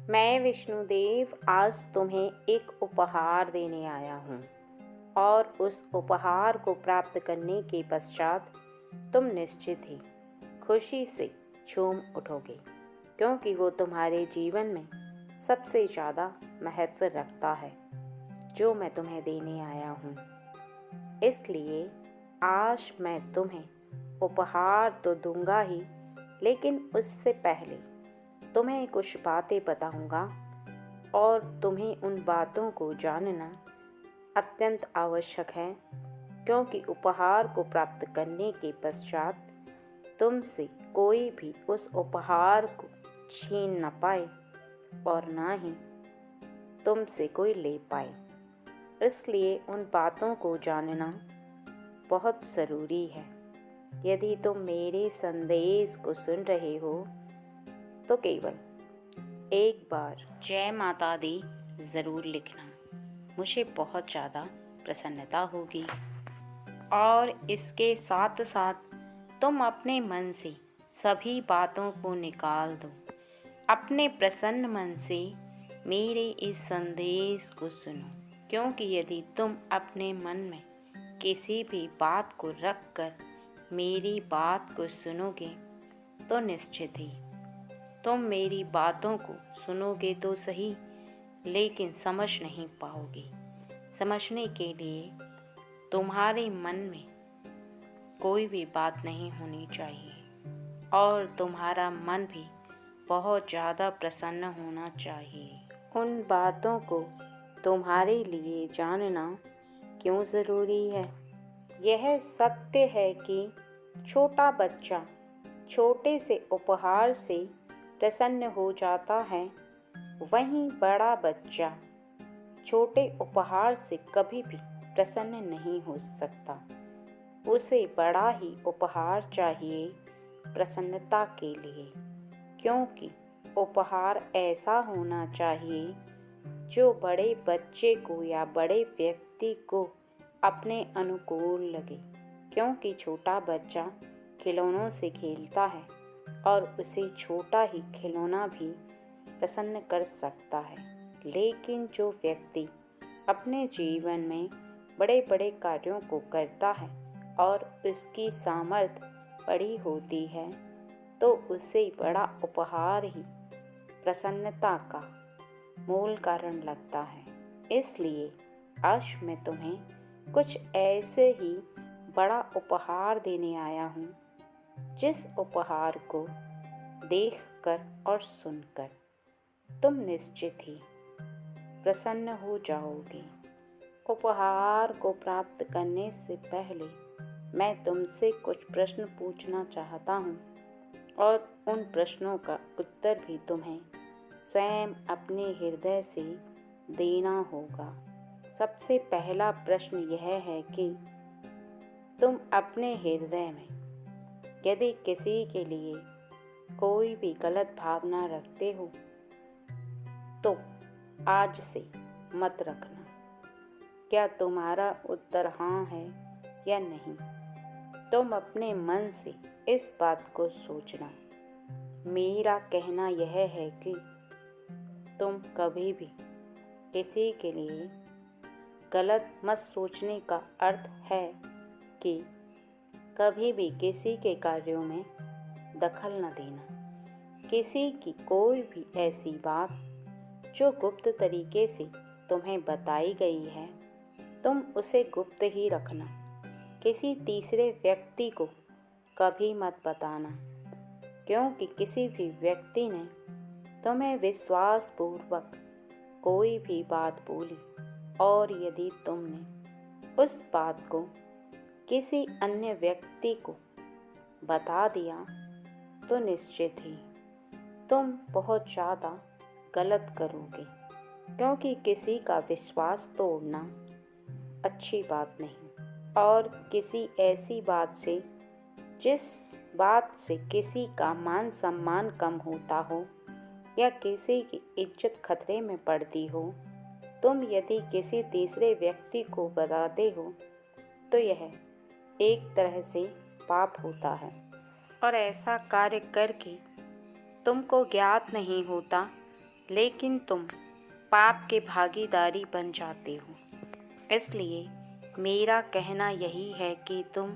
मैं विष्णुदेव आज तुम्हें एक उपहार देने आया हूँ और उस उपहार को प्राप्त करने के पश्चात तुम निश्चित ही खुशी से झूम उठोगे, क्योंकि वो तुम्हारे जीवन में सबसे ज़्यादा महत्व रखता है जो मैं तुम्हें देने आया हूँ। इसलिए आज मैं तुम्हें उपहार तो दूंगा ही, लेकिन उससे पहले तुम्हें कुछ बातें बताऊंगा और तुम्हें उन बातों को जानना अत्यंत आवश्यक है, क्योंकि उपहार को प्राप्त करने के पश्चात तुमसे कोई भी उस उपहार को छीन न पाए और ना ही तुमसे कोई ले पाए। इसलिए उन बातों को जानना बहुत ज़रूरी है। यदि तुम मेरे संदेश को सुन रहे हो तो केवल एक बार जय माता दी ज़रूर लिखना, मुझे बहुत ज़्यादा प्रसन्नता होगी। और इसके साथ साथ तुम अपने मन से सभी बातों को निकाल दो। अपने प्रसन्न मन से मेरे इस संदेश को सुनो, क्योंकि यदि तुम अपने मन में किसी भी बात को रख कर मेरी बात को सुनोगे तो निश्चित ही तुम मेरी बातों को सुनोगे तो सही, लेकिन समझ नहीं पाओगे। समझने के लिए तुम्हारे मन में कोई भी बात नहीं होनी चाहिए और तुम्हारा मन भी बहुत ज़्यादा प्रसन्न होना चाहिए। उन बातों को तुम्हारे लिए जानना क्यों ज़रूरी है? यह सत्य है कि छोटा बच्चा छोटे से उपहार से प्रसन्न हो जाता है, वहीं बड़ा बच्चा छोटे उपहार से कभी भी प्रसन्न नहीं हो सकता। उसे बड़ा ही उपहार चाहिए प्रसन्नता के लिए, क्योंकि उपहार ऐसा होना चाहिए जो बड़े बच्चे को या बड़े व्यक्ति को अपने अनुकूल लगे, क्योंकि छोटा बच्चा खिलौनों से खेलता है और उसे छोटा ही खिलौना भी प्रसन्न कर सकता है। लेकिन जो व्यक्ति अपने जीवन में बड़े बड़े कार्यों को करता है और उसकी सामर्थ्य बड़ी होती है, तो उसे बड़ा उपहार ही प्रसन्नता का मूल कारण लगता है। इसलिए आज मैं तुम्हें कुछ ऐसे ही बड़ा उपहार देने आया हूँ, जिस उपहार को देखकर और सुनकर तुम निश्चित ही प्रसन्न हो जाओगे। उपहार को प्राप्त करने से पहले मैं तुमसे कुछ प्रश्न पूछना चाहता हूँ और उन प्रश्नों का उत्तर भी तुम्हें स्वयं अपने हृदय से देना होगा। सबसे पहला प्रश्न यह है कि तुम अपने हृदय में यदि किसी के लिए कोई भी गलत भावना रखते हो तो आज से मत रखना। क्या तुम्हारा उत्तर हाँ है या नहीं? तुम अपने मन से इस बात को सोचना। मेरा कहना यह है कि तुम कभी भी किसी के लिए गलत मत सोचने का अर्थ है कि कभी भी किसी के कार्यों में दखल न देना। किसी की कोई भी ऐसी बात जो गुप्त तरीके से तुम्हें बताई गई है, तुम उसे गुप्त ही रखना। किसी तीसरे व्यक्ति को कभी मत बताना, क्योंकि किसी भी व्यक्ति ने तुम्हें विश्वासपूर्वक कोई भी बात बोली और यदि तुमने उस बात को किसी अन्य व्यक्ति को बता दिया तो निश्चित ही तुम बहुत ज़्यादा गलत करोगे, क्योंकि किसी का विश्वास तोड़ना अच्छी बात नहीं। और किसी ऐसी बात से जिस बात से किसी का मान सम्मान कम होता हो या किसी की इज्जत खतरे में पड़ती हो, तुम यदि किसी तीसरे व्यक्ति को बताते हो तो यह एक तरह से पाप होता है। और ऐसा कार्य करके तुमको ज्ञात नहीं होता लेकिन तुम पाप के भागीदारी बन जाते हो। इसलिए मेरा कहना यही है कि तुम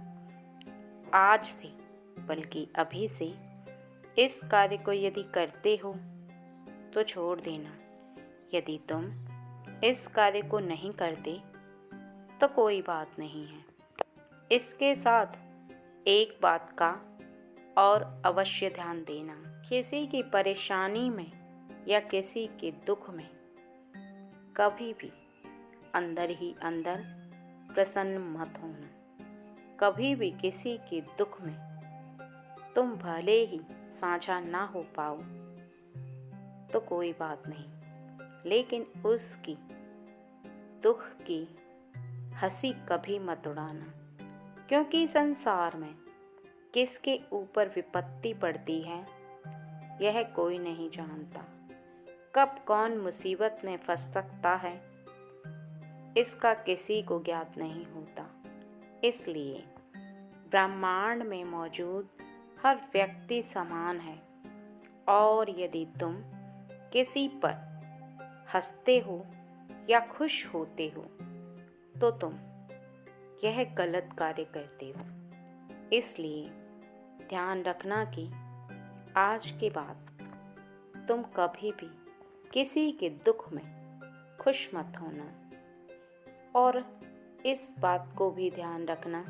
आज से, बल्कि अभी से इस कार्य को यदि करते हो तो छोड़ देना। यदि तुम इस कार्य को नहीं करते तो कोई बात नहीं है। इसके साथ एक बात का और अवश्य ध्यान देना, किसी की परेशानी में या किसी के दुख में कभी भी अंदर ही अंदर प्रसन्न मत होना। कभी भी किसी के दुख में तुम भले ही साझा ना हो पाओ तो कोई बात नहीं, लेकिन उसकी दुख की हंसी कभी मत उड़ाना, क्योंकि संसार में किसके ऊपर विपत्ति पड़ती है यह कोई नहीं जानता। कब कौन मुसीबत में फंस सकता है इसका किसी को ज्ञात नहीं होता। इसलिए ब्रह्मांड में मौजूद हर व्यक्ति समान है, और यदि तुम किसी पर हंसते हो या खुश होते हो तो तुम यह गलत कार्य करते हो। इसलिए ध्यान रखना कि आज के बाद तुम कभी भी किसी के दुख में खुश मत होना, और इस बात को भी ध्यान रखना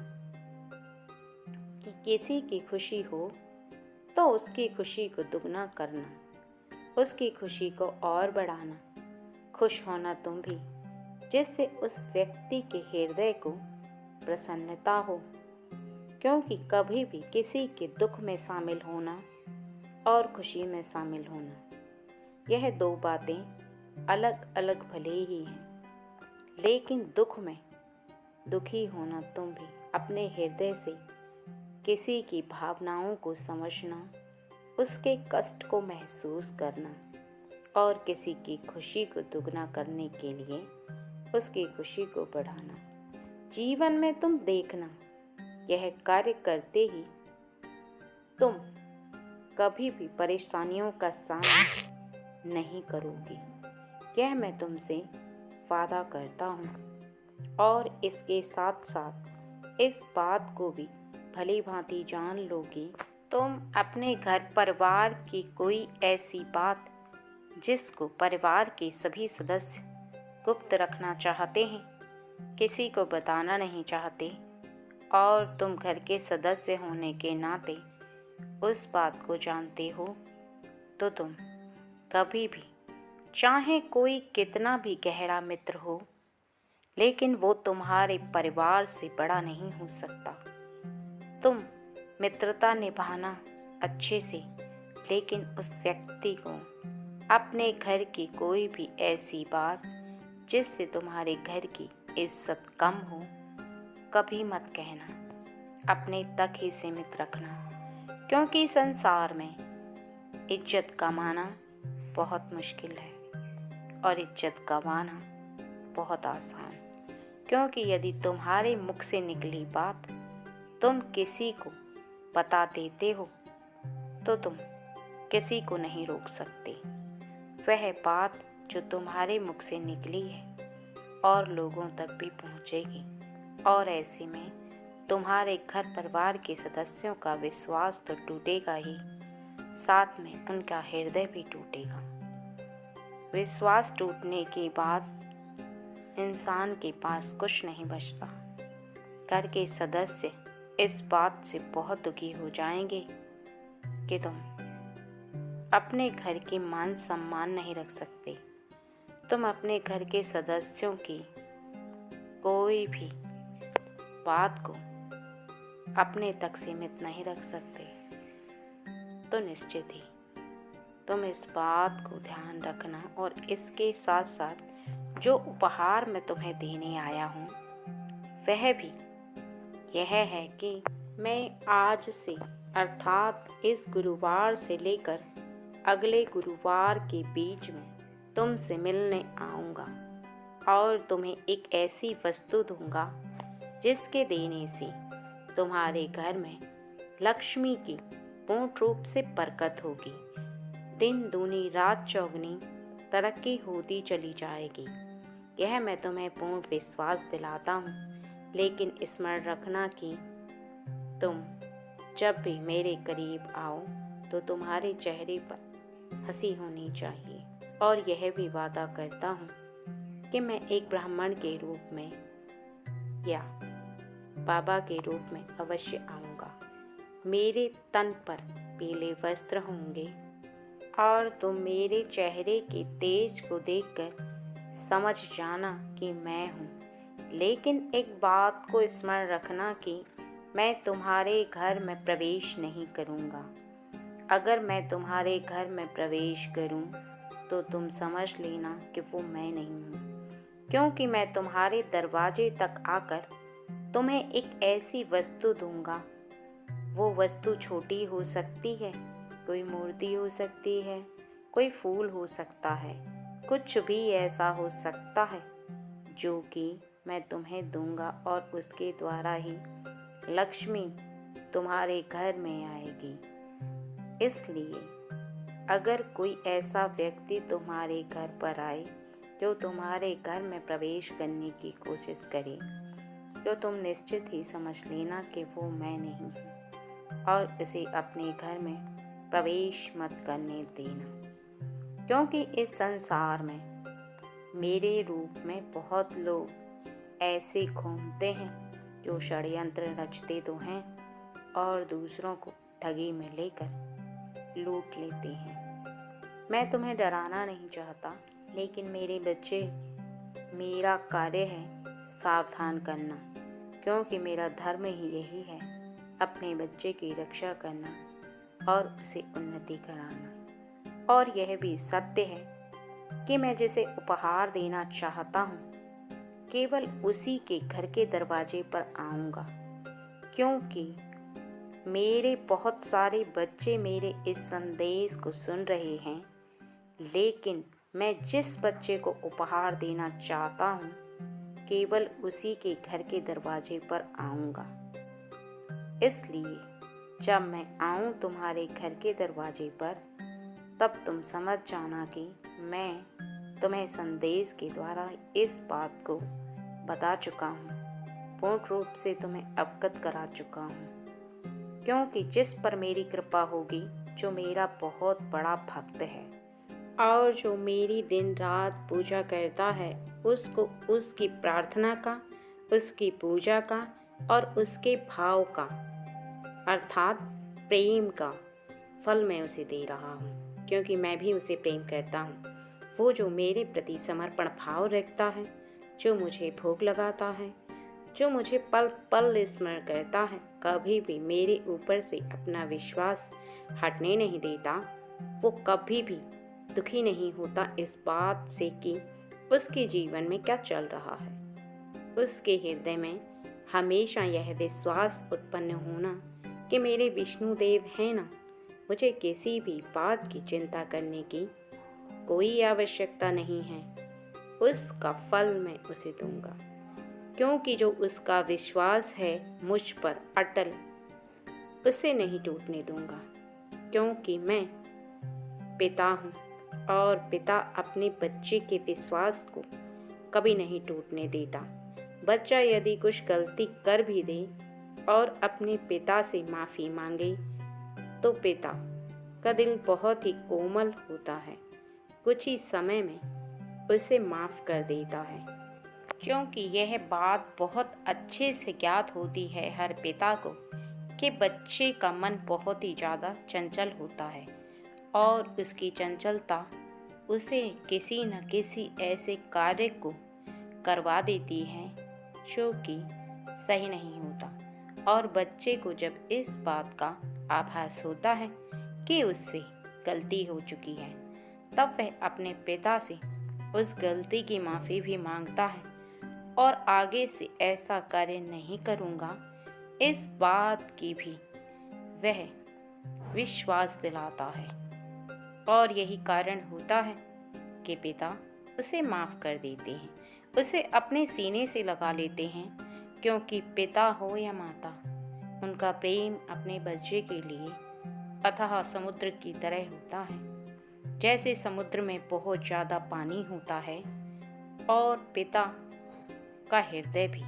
कि किसी की खुशी हो तो उसकी खुशी को दुगना करना, उसकी खुशी को और बढ़ाना, खुश होना तुम भी, जिससे उस व्यक्ति के हृदय को प्रसन्नता हो। क्योंकि कभी भी किसी के दुख में शामिल होना और खुशी में शामिल होना, यह दो बातें अलग अलग भले ही हैं, लेकिन दुख में दुखी होना तुम भी अपने हृदय से किसी की भावनाओं को समझना, उसके कष्ट को महसूस करना और किसी की खुशी को दुगना करने के लिए उसकी खुशी को बढ़ाना। जीवन में तुम देखना, यह कार्य करते ही तुम कभी भी परेशानियों का सामना नहीं करोगी। यह मैं तुमसे वादा करता हूँ, और इसके साथ साथ इस बात को भी भली भांति जान लोगी। तुम अपने घर परिवार की कोई ऐसी बात जिसको परिवार के सभी सदस्य गुप्त रखना चाहते हैं, किसी को बताना नहीं चाहते, और तुम घर के सदस्य होने के नाते उस बात को जानते हो, तो तुम कभी भी, चाहे कोई कितना भी गहरा मित्र हो, लेकिन वो तुम्हारे परिवार से बड़ा नहीं हो सकता। तुम मित्रता निभाना अच्छे से, लेकिन उस व्यक्ति को अपने घर की कोई भी ऐसी बात जिससे तुम्हारे घर की इज्जत कम हो कभी मत कहना। अपने तक ही सीमित रखना, क्योंकि संसार में इज्जत कमाना बहुत मुश्किल है और इज्जत गंवाना बहुत आसान। क्योंकि यदि तुम्हारे मुख से निकली बात तुम किसी को बता देते हो तो तुम किसी को नहीं रोक सकते। वह बात जो तुम्हारे मुख से निकली है और लोगों तक भी पहुंचेगी, और ऐसे में तुम्हारे घर परिवार के सदस्यों का विश्वास तो टूटेगा ही, साथ में उनका हृदय भी टूटेगा। विश्वास टूटने के बाद इंसान के पास कुछ नहीं बचता। घर के सदस्य इस बात से बहुत दुखी हो जाएंगे कि तुम अपने घर की मान सम्मान नहीं रख सकते। तुम अपने घर के सदस्यों की कोई भी बात को अपने तक सीमित नहीं रख सकते। तो निश्चित ही तुम इस बात को ध्यान रखना, और इसके साथ साथ जो उपहार मैं तुम्हें देने आया हूँ वह भी यह है कि मैं आज से, अर्थात इस गुरुवार से लेकर अगले गुरुवार के बीच में तुमसे मिलने आऊँगा, और तुम्हें एक ऐसी वस्तु दूंगा जिसके देने से तुम्हारे घर में लक्ष्मी की पूर्ण रूप से बरकत होगी। दिन दूनी रात चौगनी तरक्की होती चली जाएगी। यह मैं तुम्हें पूर्ण विश्वास दिलाता हूँ। लेकिन स्मरण रखना कि तुम जब भी मेरे करीब आओ तो तुम्हारे चेहरे पर हंसी होनी चाहिए। और यह भी वादा करता हूँ कि मैं एक ब्राह्मण के रूप में या बाबा के रूप में अवश्य आऊँगा। मेरे तन पर पीले वस्त्र होंगे और तुम मेरे चेहरे के तेज को देखकर समझ जाना कि मैं हूँ। लेकिन एक बात को स्मरण रखना कि मैं तुम्हारे घर में प्रवेश नहीं करूँगा। अगर मैं तुम्हारे घर में प्रवेश करूँ तो तुम समझ लेना कि वो मैं नहीं हूँ, क्योंकि मैं तुम्हारे दरवाजे तक आकर तुम्हें एक ऐसी वस्तु दूंगा। वो वस्तु छोटी हो सकती है, कोई मूर्ति हो सकती है, कोई फूल हो सकता है, कुछ भी ऐसा हो सकता है जो कि मैं तुम्हें दूंगा और उसके द्वारा ही लक्ष्मी तुम्हारे घर में आएगी। इसलिए अगर कोई ऐसा व्यक्ति तुम्हारे घर पर आए जो तुम्हारे घर में प्रवेश करने की कोशिश करे तो तुम निश्चित ही समझ लेना कि वो मैं नहीं हूँ और उसे अपने घर में प्रवेश मत करने देना। क्योंकि इस संसार में मेरे रूप में बहुत लोग ऐसे घूमते हैं जो षड्यंत्र रचते तो हैं और दूसरों को ठगी में लेकर लूट लेते हैं। मैं तुम्हें डराना नहीं चाहता, लेकिन मेरे बच्चे, मेरा कार्य है सावधान करना, क्योंकि मेरा धर्म ही यही है, अपने बच्चे की रक्षा करना और उसे उन्नति कराना। और यह भी सत्य है कि मैं जिसे उपहार देना चाहता हूँ केवल उसी के घर के दरवाजे पर आऊँगा, क्योंकि मेरे बहुत सारे बच्चे मेरे इस संदेश को सुन रहे हैं, लेकिन मैं जिस बच्चे को उपहार देना चाहता हूँ केवल उसी के घर के दरवाजे पर आऊँगा। इसलिए जब मैं आऊँ तुम्हारे घर के दरवाजे पर तब तुम समझ जाना कि मैं तुम्हें संदेश के द्वारा इस बात को बता चुका हूँ, पूर्ण रूप से तुम्हें अवगत करा चुका हूँ। क्योंकि जिस पर मेरी कृपा होगी, जो मेरा बहुत बड़ा भक्त है और जो मेरी दिन रात पूजा करता है, उसको उसकी प्रार्थना का, उसकी पूजा का और उसके भाव का अर्थात प्रेम का फल मैं उसे दे रहा हूँ, क्योंकि मैं भी उसे प्रेम करता हूँ। वो जो मेरे प्रति समर्पण भाव रखता है, जो मुझे भोग लगाता है, जो मुझे पल पल स्मरण करता है, कभी भी मेरे ऊपर से अपना विश्वास हटने नहीं देता, वो कभी भी दुखी नहीं होता इस बात से कि उसके जीवन में क्या चल रहा है। उसके हृदय में हमेशा यह विश्वास उत्पन्न होना कि मेरे विष्णुदेव हैं ना, मुझे किसी भी बात की चिंता करने की कोई आवश्यकता नहीं है। उसका फल मैं उसे दूंगा, क्योंकि जो उसका विश्वास है मुझ पर अटल, उसे नहीं टूटने दूंगा, क्योंकि मैं पिता हूँ और पिता अपने बच्चे के विश्वास को कभी नहीं टूटने देता। बच्चा यदि कुछ गलती कर भी दे और अपने पिता से माफ़ी मांगे तो पिता का दिल बहुत ही कोमल होता है, कुछ ही समय में उसे माफ़ कर देता है, क्योंकि यह बात बहुत अच्छे से ज्ञात होती है हर पिता को कि बच्चे का मन बहुत ही ज़्यादा चंचल होता है और उसकी चंचलता उसे किसी न किसी ऐसे कार्य को करवा देती है जो कि सही नहीं होता। और बच्चे को जब इस बात का आभास होता है कि उससे गलती हो चुकी है, तब वह अपने पिता से उस गलती की माफ़ी भी मांगता है और आगे से ऐसा कार्य नहीं करूँगा, इस बात की भी वह विश्वास दिलाता है। और यही कारण होता है कि पिता उसे माफ़ कर देते हैं, उसे अपने सीने से लगा लेते हैं, क्योंकि पिता हो या माता, उनका प्रेम अपने बच्चे के लिए अथाह समुद्र की तरह होता है जैसे समुद्र में बहुत ज़्यादा पानी होता है और पिता का हृदय भी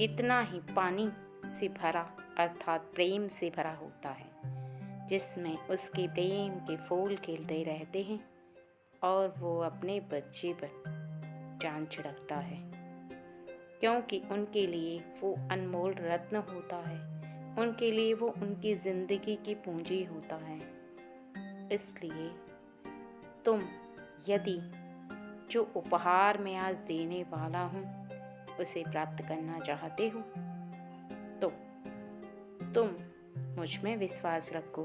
इतना ही पानी से भरा अर्थात प्रेम से भरा होता है, जिसमें उसके प्रेम के फूल खिलते रहते हैं और वो अपने बच्चे पर जान छिड़कता है, क्योंकि उनके लिए वो अनमोल रत्न होता है, उनके लिए वो उनकी ज़िंदगी की पूंजी होता है। इसलिए तुम यदि जो उपहार मैं आज देने वाला हूँ उसे प्राप्त करना चाहते हो तो तुम मुझ में विश्वास रखो,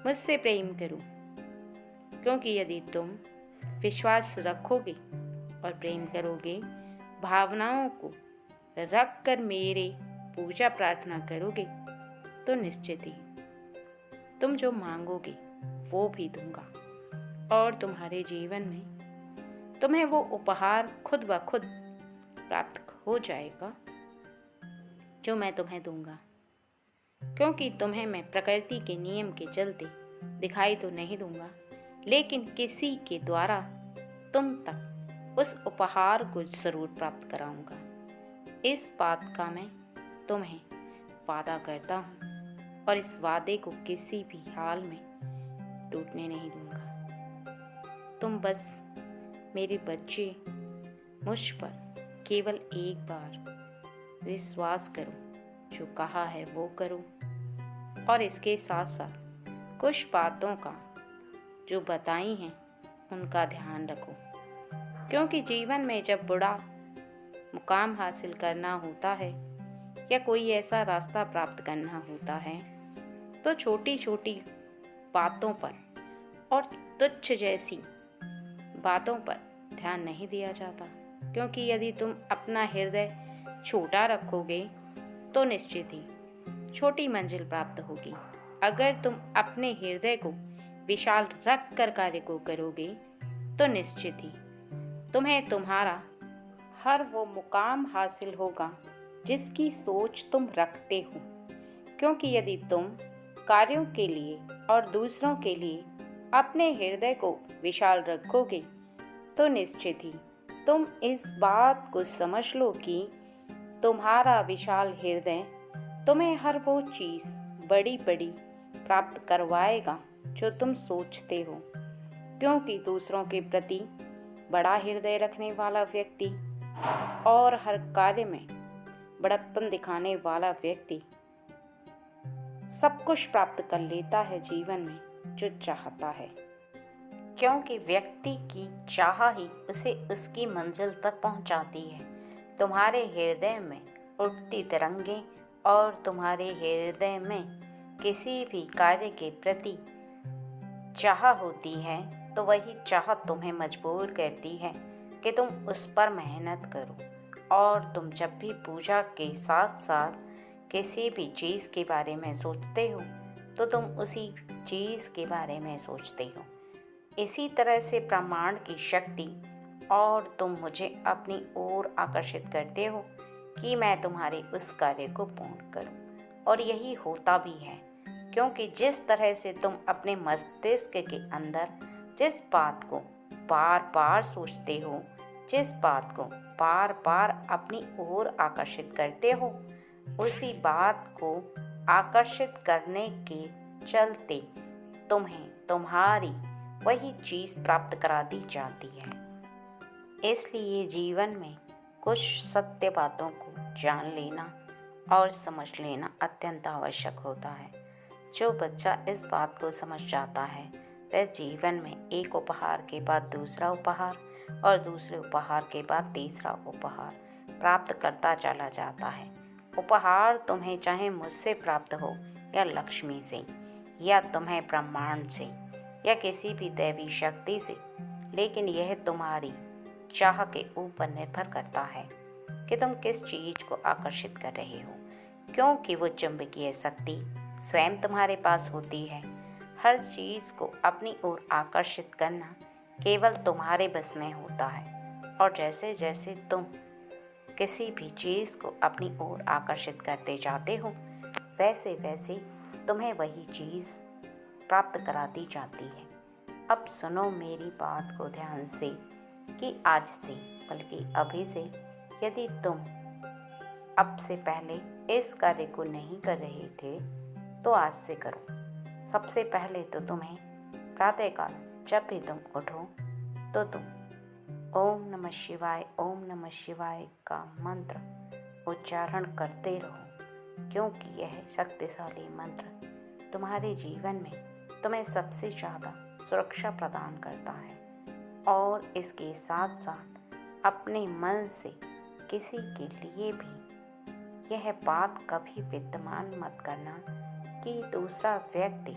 मुझसे प्रेम करो, क्योंकि यदि तुम विश्वास रखोगे और प्रेम करोगे, भावनाओं को रख कर मेरे पूजा प्रार्थना करोगे तो निश्चित ही तुम जो मांगोगे वो भी दूंगा और तुम्हारे जीवन में तुम्हें वो उपहार खुद ब खुद प्राप्त हो जाएगा जो मैं तुम्हें दूंगा, क्योंकि तुम्हें मैं प्रकृति के नियम के चलते दिखाई तो नहीं दूंगा, लेकिन किसी के द्वारा तुम तक उस उपहार को जरूर प्राप्त कराऊंगा। इस बात का मैं तुम्हें वादा करता हूँ और इस वादे को किसी भी हाल में टूटने नहीं दूंगा। तुम बस मेरे बच्चे मुझ पर केवल एक बार विश्वास करो, जो कहा है वो करो, और इसके साथ साथ कुछ बातों का जो बताई हैं उनका ध्यान रखो, क्योंकि जीवन में जब बड़ा मुकाम हासिल करना होता है या कोई ऐसा रास्ता प्राप्त करना होता है तो छोटी छोटी बातों पर और तुच्छ जैसी बातों पर ध्यान नहीं दिया जाता, क्योंकि यदि तुम अपना हृदय छोटा रखोगे तो निश्चित ही छोटी मंजिल प्राप्त होगी। अगर तुम अपने हृदय को विशाल रख कर कार्य को करोगे तो निश्चित ही तुम्हें तुम्हारा हर वो मुकाम हासिल होगा जिसकी सोच तुम रखते हो, क्योंकि यदि तुम कार्यों के लिए और दूसरों के लिए अपने हृदय को विशाल रखोगे तो निश्चित ही तुम इस बात को समझ लो कि तुम्हारा विशाल हृदय तुम्हें हर वो चीज़ बड़ी बड़ी प्राप्त करवाएगा जो तुम सोचते हो, क्योंकि दूसरों के प्रति बड़ा हृदय रखने वाला व्यक्ति और हर कार्य में बड़प्पन दिखाने वाला व्यक्ति सब कुछ प्राप्त कर लेता है जीवन में जो चाहता है, क्योंकि व्यक्ति की चाह ही उसे उसकी मंजिल तक पहुंचाती है। तुम्हारे हृदय में उठती तरंगें और तुम्हारे हृदय में किसी भी कार्य के प्रति चाह होती है तो वही चाह तुम्हें मजबूर करती है कि तुम उस पर मेहनत करो। और तुम जब भी पूजा के साथ साथ किसी भी चीज़ के बारे में सोचते हो तो तुम उसी चीज़ के बारे में सोचते हो। इसी तरह से ब्रह्मांड की शक्ति और तुम मुझे अपनी ओर आकर्षित करते हो कि मैं तुम्हारे उस कार्य को पूर्ण करूं, और यही होता भी है, क्योंकि जिस तरह से तुम अपने मस्तिष्क के अंदर जिस बात को बार बार सोचते हो, जिस बात को बार बार अपनी ओर आकर्षित करते हो, उसी बात को आकर्षित करने के चलते तुम्हें तुम्हारी वही चीज़ प्राप्त करा दी जाती है। इसलिए जीवन में कुछ सत्य बातों को जान लेना और समझ लेना अत्यंत आवश्यक होता है। जो बच्चा इस बात को समझ जाता है वह जीवन में एक उपहार के बाद दूसरा उपहार और दूसरे उपहार के बाद तीसरा उपहार प्राप्त करता चला जाता है। उपहार तुम्हें चाहे मुझसे प्राप्त हो या लक्ष्मी से या तुम्हें ब्रह्मांड से या किसी भी दैवी शक्ति से, लेकिन यह तुम्हारी चाह के ऊपर निर्भर करता है कि तुम किस चीज़ को आकर्षित कर रहे हो, क्योंकि वो चुंबकीय शक्ति स्वयं तुम्हारे पास होती है। हर चीज़ को अपनी ओर आकर्षित करना केवल तुम्हारे बस में होता है, और जैसे जैसे तुम किसी भी चीज़ को अपनी ओर आकर्षित करते जाते हो वैसे वैसे तुम्हें वही चीज़ प्राप्त कराती जाती है। अब सुनो मेरी बात को ध्यान से कि आज से, बल्कि अभी से, यदि तुम अब से पहले इस कार्य को नहीं कर रहे थे तो आज से करो। सबसे पहले तो तुम्हें प्रातःकाल जब भी तुम उठो तो तुम ओम नमः शिवाय का मंत्र उच्चारण करते रहो, क्योंकि यह शक्तिशाली मंत्र तुम्हारे जीवन में तुम्हें सबसे ज़्यादा सुरक्षा प्रदान करता है। और इसके साथ साथ अपने मन से किसी के लिए भी यह बात कभी विद्यमान मत करना कि दूसरा व्यक्ति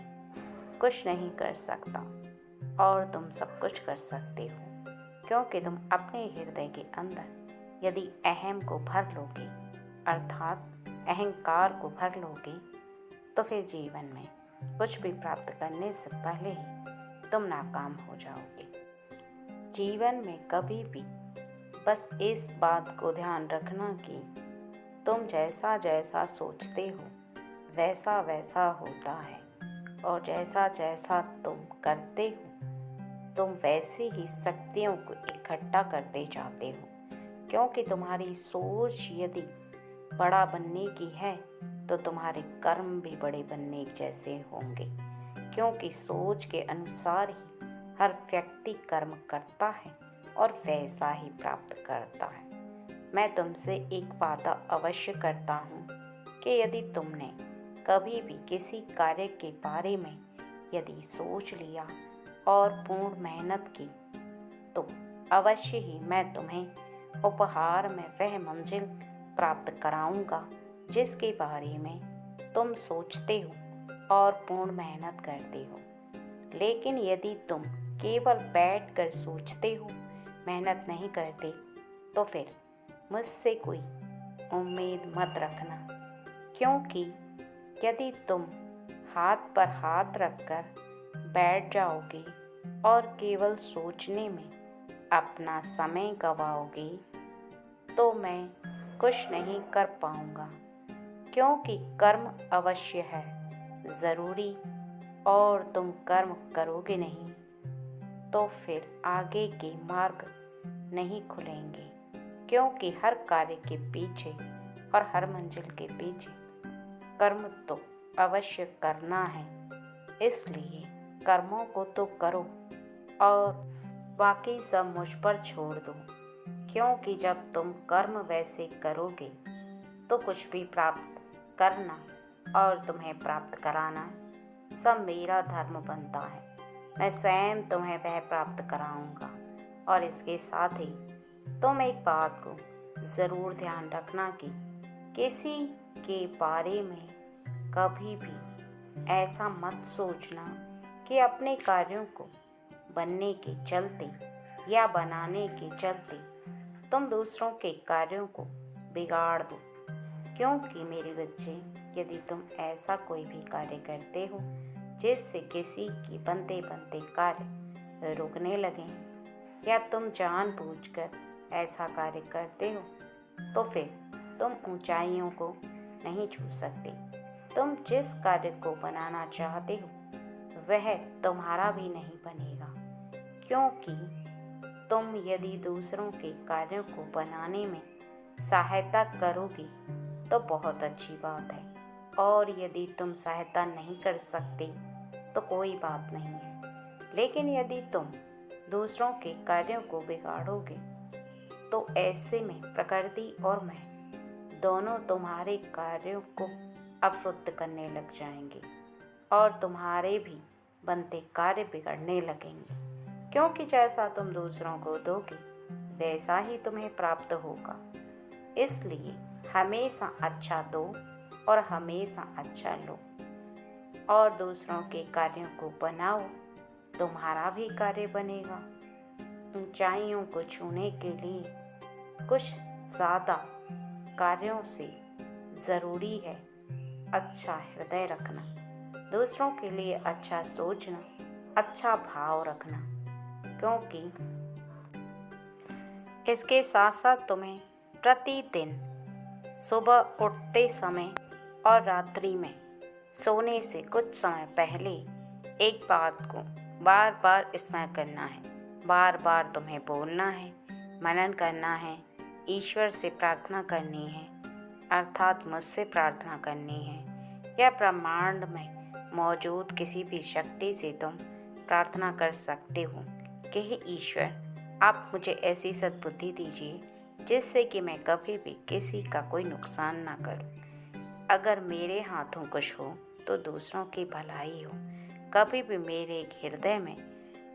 कुछ नहीं कर सकता और तुम सब कुछ कर सकते हो, क्योंकि तुम अपने हृदय के अंदर यदि अहम को भर लोगे, अर्थात अहंकार को भर लोगे, तो फिर जीवन में कुछ भी प्राप्त करने से पहले ही तुम नाकाम हो जाओगे। जीवन में कभी भी बस इस बात को ध्यान रखना कि तुम जैसा जैसा सोचते हो वैसा वैसा होता है, और जैसा जैसा तुम करते हो तुम वैसे ही शक्तियों को इकट्ठा करते जाते हो, क्योंकि तुम्हारी सोच यदि बड़ा बनने की है तो तुम्हारे कर्म भी बड़े बनने जैसे होंगे, क्योंकि सोच के अनुसार ही हर व्यक्ति कर्म करता है और वैसा ही प्राप्त करता है। मैं तुमसे एक वादा अवश्य करता हूँ कि यदि तुमने कभी भी किसी कार्य के बारे में यदि सोच लिया और पूर्ण मेहनत की तो अवश्य ही मैं तुम्हें उपहार में वह मंजिल प्राप्त कराऊंगा जिसके बारे में तुम सोचते हो और पूर्ण मेहनत करते हो। लेकिन यदि तुम केवल बैठकर सोचते हो, मेहनत नहीं करते, तो फिर मुझसे कोई उम्मीद मत रखना, क्योंकि यदि तुम हाथ पर हाथ रखकर बैठ जाओगे और केवल सोचने में अपना समय गवाओगे तो मैं कुछ नहीं कर पाऊँगा, क्योंकि कर्म अवश्य है, ज़रूरी, और तुम कर्म करोगे नहीं तो फिर आगे के मार्ग नहीं खुलेंगे, क्योंकि हर कार्य के पीछे और हर मंजिल के पीछे कर्म तो अवश्य करना है। इसलिए कर्मों को तो करो और बाकी सब मुझ पर छोड़ दो, क्योंकि जब तुम कर्म वैसे करोगे तो कुछ भी प्राप्त करना और तुम्हें प्राप्त कराना सब मेरा धर्म बनता है। मैं स्वयं तुम्हें वह प्राप्त कराऊंगा। और इसके साथ ही तुम एक बात को ज़रूर ध्यान रखना कि किसी के बारे में कभी भी ऐसा मत सोचना कि अपने कार्यों को बनने के चलते या बनाने के चलते तुम दूसरों के कार्यों को बिगाड़ दो, क्योंकि मेरे बच्चे, यदि तुम ऐसा कोई भी कार्य करते हो जिससे किसी की बनते बनते कार्य रुकने लगें, या तुम जानबूझकर ऐसा कार्य करते हो, तो फिर तुम ऊंचाइयों को नहीं छू सकते। तुम जिस कार्य को बनाना चाहते हो वह तुम्हारा भी नहीं बनेगा, क्योंकि तुम यदि दूसरों के कार्यों को बनाने में सहायता करोगे तो बहुत अच्छी बात है, और यदि तुम सहायता नहीं कर सकते तो कोई बात नहीं है। लेकिन यदि तुम दूसरों के कार्यों को बिगाड़ोगे तो ऐसे में प्रकृति और मैं दोनों तुम्हारे कार्यों को अवरुद्ध करने लग जाएंगे और तुम्हारे भी बनते कार्य बिगड़ने लगेंगे, क्योंकि जैसा तुम दूसरों को दोगे वैसा ही तुम्हें प्राप्त होगा। इसलिए हमेशा अच्छा दो और हमेशा अच्छा लो, और दूसरों के कार्यों को बनाओ, तुम्हारा भी कार्य बनेगा। ऊंचाइयों को छूने के लिए कुछ ज़्यादा कार्यों से ज़रूरी है अच्छा हृदय रखना, दूसरों के लिए अच्छा सोचना, अच्छा भाव रखना, क्योंकि इसके साथ साथ तुम्हें प्रतिदिन सुबह उठते समय और रात्रि में सोने से कुछ समय पहले एक बात को बार बार स्मरण करना है, बार बार तुम्हें बोलना है, मनन करना है, ईश्वर से प्रार्थना करनी है, अर्थात मुझसे प्रार्थना करनी है या ब्रह्मांड में मौजूद किसी भी शक्ति से तुम प्रार्थना कर सकते हो कि हे ईश्वर, आप मुझे ऐसी सद्बुद्धि दीजिए जिससे कि मैं कभी भी किसी का कोई नुकसान ना करूं। अगर मेरे हाथों कुछ हो तो दूसरों की भलाई हो, कभी भी मेरे हृदय में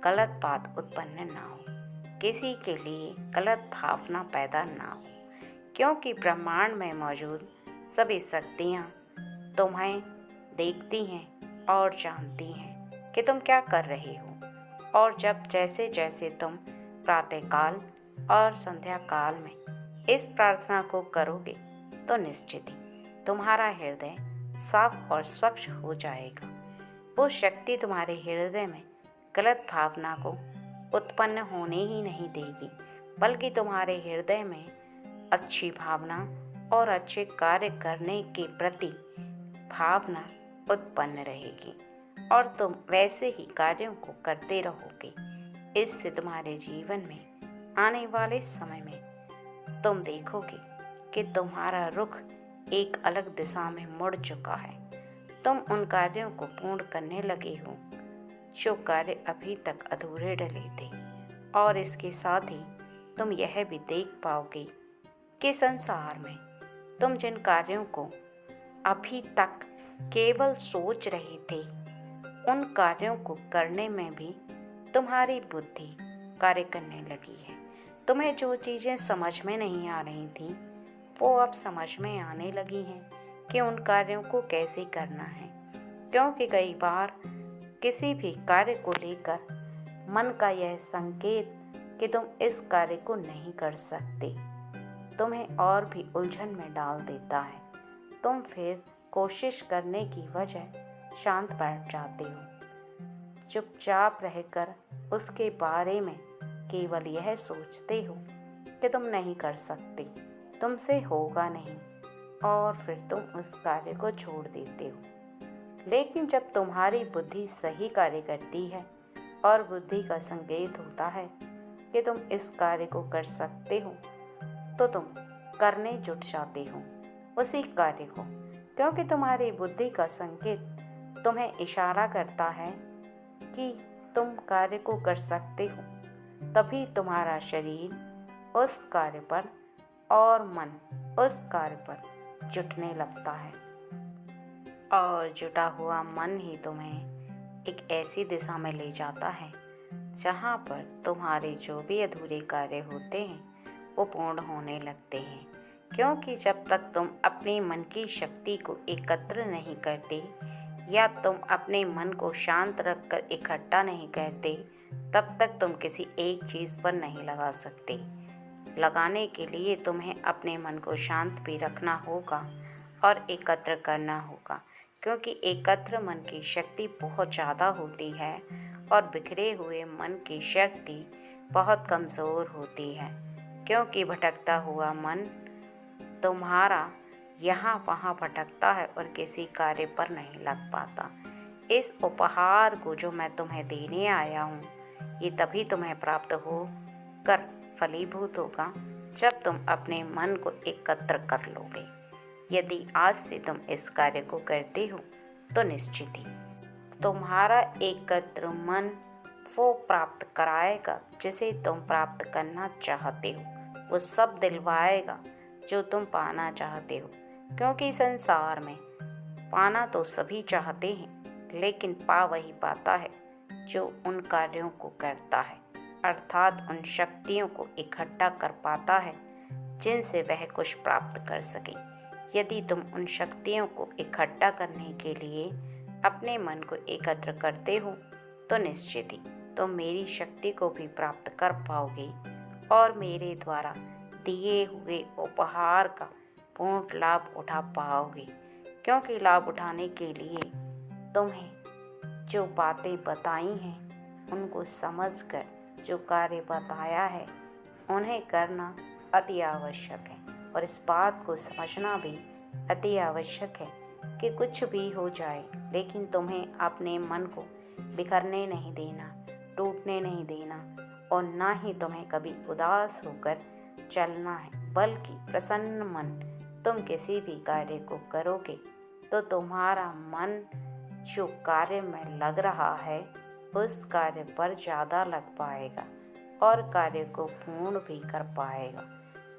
गलत बात उत्पन्न ना हो, किसी के लिए गलत भावना पैदा ना हो, क्योंकि ब्रह्मांड में मौजूद सभी शक्तियाँ तुम्हें देखती हैं और जानती हैं कि तुम क्या कर रहे हो। और जब जैसे जैसे तुम प्रातःकाल और संध्या काल में इस प्रार्थना को करोगे तो निश्चित ही तुम्हारा हृदय साफ और स्वच्छ हो जाएगा। वो शक्ति तुम्हारे हृदय में गलत भावना को उत्पन्न होने ही नहीं देगी, बल्कि तुम्हारे हृदय में अच्छी भावना और अच्छे कार्य करने के प्रति भावना उत्पन्न रहेगी और तुम वैसे ही कार्यों को करते रहोगे। इससे तुम्हारे जीवन में आने वाले समय में तुम देखोगे कि तुम्हारा रुख एक अलग दिशा में मुड़ चुका है। तुम उन कार्यों को पूर्ण करने लगे हो जो कार्य अभी तक अधूरे डले थे, और इसके साथ ही तुम यह भी देख पाओगे कि संसार में तुम जिन कार्यों को अभी तक केवल सोच रहे थे, उन कार्यों को करने में भी तुम्हारी बुद्धि कार्य करने लगी है। तुम्हें जो चीज़ें समझ में नहीं आ रही थी वो अब समझ में आने लगी हैं कि उन कार्यों को कैसे करना है, क्योंकि कई बार किसी भी कार्य को लेकर मन का यह संकेत कि तुम इस कार्य को नहीं कर सकते तुम्हें और भी उलझन में डाल देता है। तुम फिर कोशिश करने की वजह शांत बैठ जाते हो, चुपचाप रहकर उसके बारे में केवल यह सोचते हो कि तुम नहीं कर सकते, तुमसे होगा नहीं, और फिर तुम उस कार्य को छोड़ देते हो। लेकिन जब तुम्हारी बुद्धि सही कार्य करती है और बुद्धि का संकेत होता है कि तुम इस कार्य को कर सकते हो, तो तुम करने जुट जाते हो उसी कार्य को, क्योंकि तुम्हारी बुद्धि का संकेत तुम्हें इशारा करता है कि तुम कार्य को कर सकते हो। तभी तुम्हारा शरीर उस कार्य पर और मन उस कार्य पर जुटने लगता है, और जुटा हुआ मन ही तुम्हें एक ऐसी दिशा में ले जाता है जहाँ पर तुम्हारे जो भी अधूरे कार्य होते हैं वो पूर्ण होने लगते हैं। क्योंकि जब तक तुम अपने मन की शक्ति को एकत्र नहीं करते या तुम अपने मन को शांत रखकर इकट्ठा नहीं करते, तब तक तुम किसी एक चीज़ पर नहीं लगा सकते। लगाने के लिए तुम्हें अपने मन को शांत भी रखना होगा और एकत्र करना होगा, क्योंकि एकत्र मन की शक्ति बहुत ज़्यादा होती है और बिखरे हुए मन की शक्ति बहुत कमज़ोर होती है। क्योंकि भटकता हुआ मन तुम्हारा यहाँ वहाँ भटकता है और किसी कार्य पर नहीं लग पाता। इस उपहार को जो मैं तुम्हें देने आया हूँ, ये तभी तुम्हें प्राप्त हो कर फलीभूत होगा जब तुम अपने मन को एकत्र कर लोगे। यदि आज से तुम इस कार्य को करते हो तो निश्चित ही तुम्हारा एकत्र मन वो प्राप्त कराएगा जिसे तुम प्राप्त करना चाहते हो, वो सब दिलवाएगा जो तुम पाना चाहते हो। क्योंकि संसार में पाना तो सभी चाहते हैं, लेकिन पा वही पाता है जो उन कार्यों को करता है, अर्थात उन शक्तियों को इकट्ठा कर पाता है जिनसे वह कुछ प्राप्त कर सके। यदि तुम उन शक्तियों को इकट्ठा करने के लिए अपने मन को एकत्र करते हो तो निश्चित ही तुम मेरी शक्ति को भी प्राप्त कर पाओगे और मेरे द्वारा दिए हुए उपहार का पूर्ण लाभ उठा पाओगे। क्योंकि लाभ उठाने के लिए तुम्हें जो बातें बताई हैं उनको समझकर जो कार्य बताया है उन्हें करना अति आवश्यक है, और इस बात को समझना भी अति आवश्यक है कि कुछ भी हो जाए लेकिन तुम्हें अपने मन को बिखरने नहीं देना, टूटने नहीं देना और ना ही तुम्हें कभी उदास होकर चलना है, बल्कि प्रसन्न मन तुम किसी भी कार्य को करोगे तो तुम्हारा मन जो कार्य में लग रहा है उस कार्य पर ज़्यादा लग पाएगा और कार्य को पूर्ण भी कर पाएगा।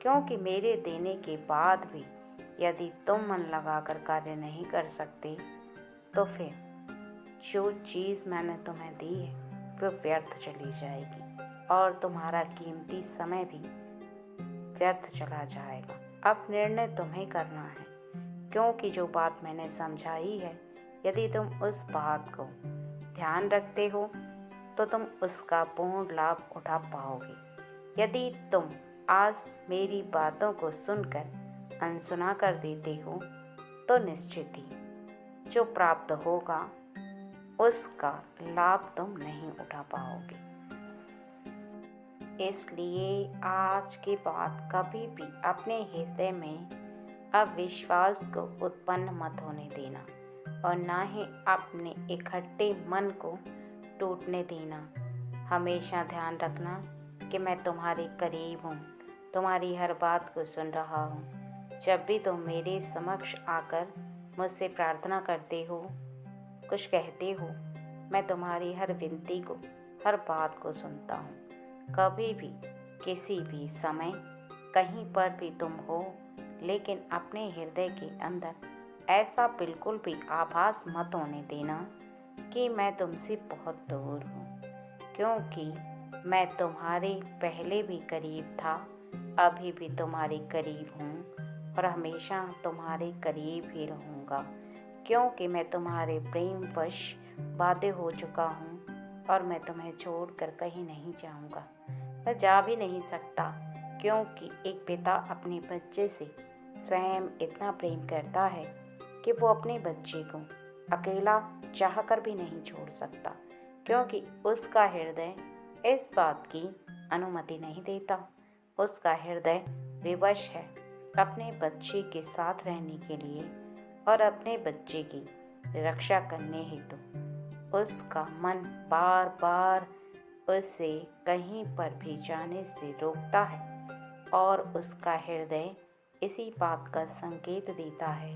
क्योंकि मेरे देने के बाद भी यदि तुम मन लगाकर कार्य नहीं कर सकते तो फिर जो चीज़ मैंने तुम्हें दी है वो व्यर्थ चली जाएगी और तुम्हारा कीमती समय भी व्यर्थ चला जाएगा। अब निर्णय तुम्हें करना है, क्योंकि जो बात मैंने समझाई है यदि तुम उस बात को ध्यान रखते हो तो तुम उसका पूर्ण लाभ उठा पाओगे। यदि तुम आज मेरी बातों को सुनकर अनसुना कर देते हो तो निश्चित ही जो प्राप्त होगा उसका लाभ तुम नहीं उठा पाओगे। इसलिए आज के बाद कभी भी अपने हृदय में अविश्वास को उत्पन्न मत होने देना और ना ही अपने इकट्ठे मन को टूटने देना। हमेशा ध्यान रखना कि मैं तुम्हारे करीब हूँ, तुम्हारी हर बात को सुन रहा हूँ। जब भी तुम मेरे समक्ष आकर मुझसे प्रार्थना करते हो, कुछ कहते हो, मैं तुम्हारी हर विनती को, हर बात को सुनता हूँ। कभी भी किसी भी समय कहीं पर भी तुम हो, लेकिन अपने हृदय के अंदर ऐसा बिल्कुल भी आभास मत होने देना कि मैं तुमसे बहुत दूर हूँ, क्योंकि मैं तुम्हारे पहले भी करीब था, अभी भी तुम्हारे करीब हूँ और हमेशा तुम्हारे करीब ही रहूँगा। क्योंकि मैं तुम्हारे प्रेम वश बाध्य हो चुका हूँ और मैं तुम्हें छोड़कर कहीं नहीं जाऊँगा। मैं जा भी नहीं सकता, क्योंकि एक पिता अपने बच्चे से स्वयं इतना प्रेम करता है कि वो अपने बच्चे को अकेला चाहकर भी नहीं छोड़ सकता, क्योंकि उसका हृदय इस बात की अनुमति नहीं देता। उसका हृदय विवश है अपने बच्चे के साथ रहने के लिए और अपने बच्चे की रक्षा करने हेतु। उसका मन बार बार उसे कहीं पर भी जाने से रोकता है और उसका हृदय इसी बात का संकेत देता है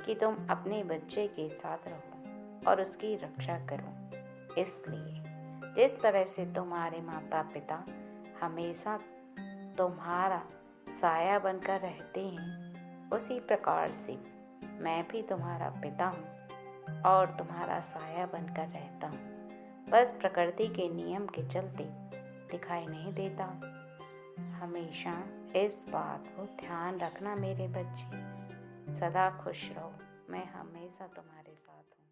कि तुम अपने बच्चे के साथ रहो और उसकी रक्षा करो। इसलिए जिस तरह से तुम्हारे माता पिता हमेशा तुम्हारा साया बनकर रहते हैं, उसी प्रकार से मैं भी तुम्हारा पिता हूँ और तुम्हारा साया बनकर रहता हूँ। बस प्रकृति के नियम के चलते दिखाई नहीं देता। हमेशा इस बात को ध्यान रखना मेरे बच्चे। सदा खुश रहो, मैं हमेशा तुम्हारे साथ हूँ।